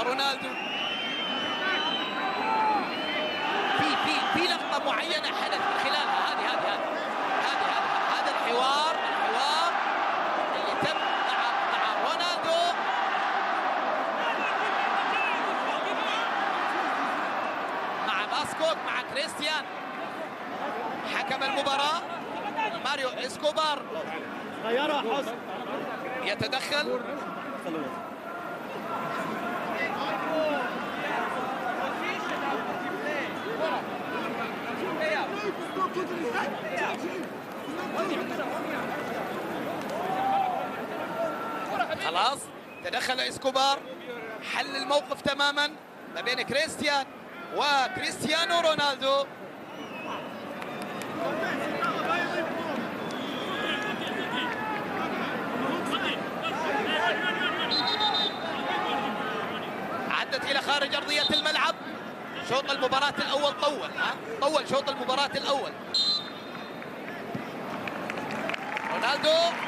مع رونالدو. في لقطة معينة حدث من خلالها هذا الحوار اللي تم مع رونالدو. مع باسكوت مع كريستيان. حكم المباراة ماريو اسكوبار يتدخل. خلاص تدخل اسكوبار، حل الموقف تماما ما بين كريستيان وكريستيانو رونالدو. عدت الى خارج ارضيه الملعب. شوط المباراة الأول طول شوط المباراة الأول. رونالدو